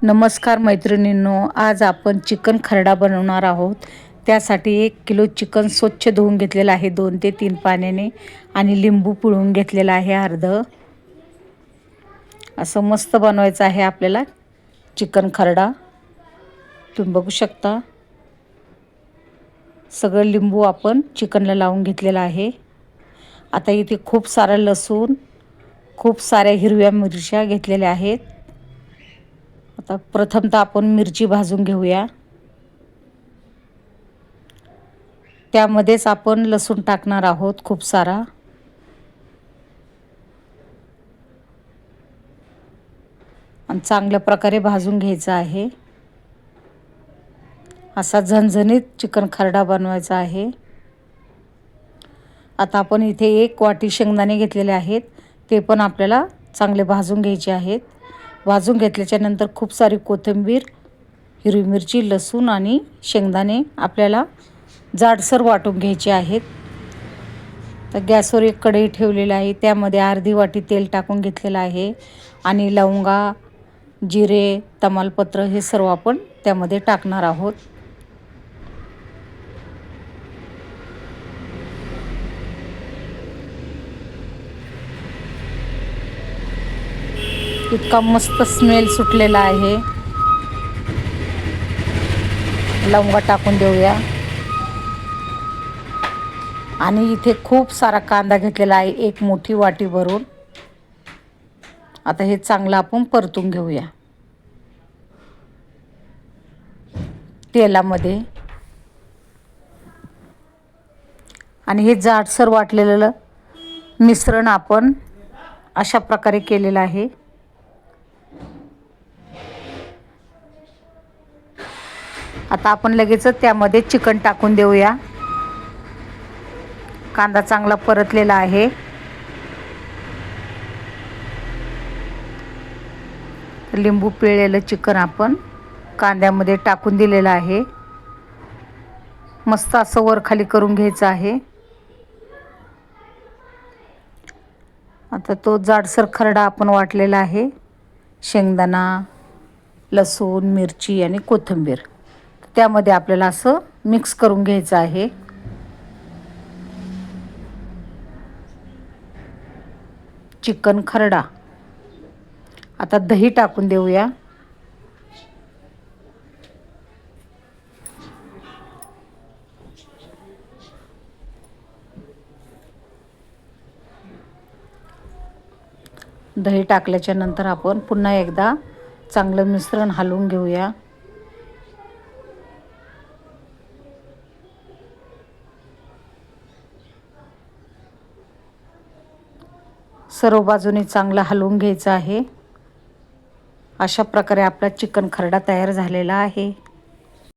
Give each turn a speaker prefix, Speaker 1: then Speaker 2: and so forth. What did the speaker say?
Speaker 1: नमस्कार मैत्रिणींनो, आज आपण चिकन खरडा बनवणार आहोत। त्यासाठी 1 किलो चिकन स्वच्छ धुवून घेतलेलं आहे 2 ते 3 पाण्याने आणि लिंबू पिळून घेतलेला आहे अर्धं। असं मस्त बनवायचं आहे आपल्याला चिकन खरडा। तुम्ही बघू शकता सगळं लिंबू आपण चिकनला लावून घेतलेला आहे। आता इथे खूप सारा लसूण, खूप साऱ्या हिरव्या मिरच्या घेतलेल्या आहेत। आता प्रथमतः आपण मिरची भाजून घेऊया। त्यामध्येच आपण लसूण टाकणार आहोत खूप सारा। आणि चांगल्या प्रकारे भाजून घ्यायचा आहे। असा झणझणीत चिकन खरडा बनवायचा आहे। आता आपण इथे 1 वाटी शेंगदाणे घेतलेले आहेत, ते पण आपल्याला चांगले भाजून घ्यायचे आहेत। भाजून घेतल्याच्या नंतर खूप सारी कोथिंबीर, हिरवी मिरची, लसूण आणि शेंगदाणे आपल्याला जाडसर वाटून घ्यायचे आहेत। तर गॅसवर एक कढई ठेवलेली आहे, त्यामध्ये अर्धी वाटी तेल टाकून घेतलेलं आहे आणि लवंगा, जिरे, तमालपत्र हे सर्व आपण त्यामध्ये टाकणार आहोत। इतका मस्त स्मेल सुटलेला आहे। लवंगा टाकून देऊया आणि इथे खूप सारा कांदा घेतलेला आहे 1 मोठी वाटी भरून। आता हे चांगलं आपण परतून घेऊया तेलामध्ये। आणि हे जाडसर वाटलेलं मिश्रण आपण अशा प्रकारे केलेलं आहे। आता आपण लगेच त्यामध्ये चिकन टाकून देऊया। कांदा चांगला परतलेला आहे। लिंबू पिळलेलं चिकन आपण कांद्यामध्ये टाकून दिलेलं आहे। मस्त असं वर खाली करून घ्यायचं आहे। आता तो जाडसर खरडा आपण वाटलेला आहे, शेंगदाणा, लसूण, मिरची आणि कोथिंबीर त्यामध्ये आपल्याला असं मिक्स करून घ्यायचं आहे। चिकन खरडा। आता दही टाकून देऊया। दही टाकल्याच्या नंतर आपण पुन्हा एकदा चांगलं मिश्रण हलवून घेऊया। सर्व बाजूने चांगलं हलवून घ्यायचं आहे। अशा प्रकारे आपला चिकन खरडा तयार झालेला आहे।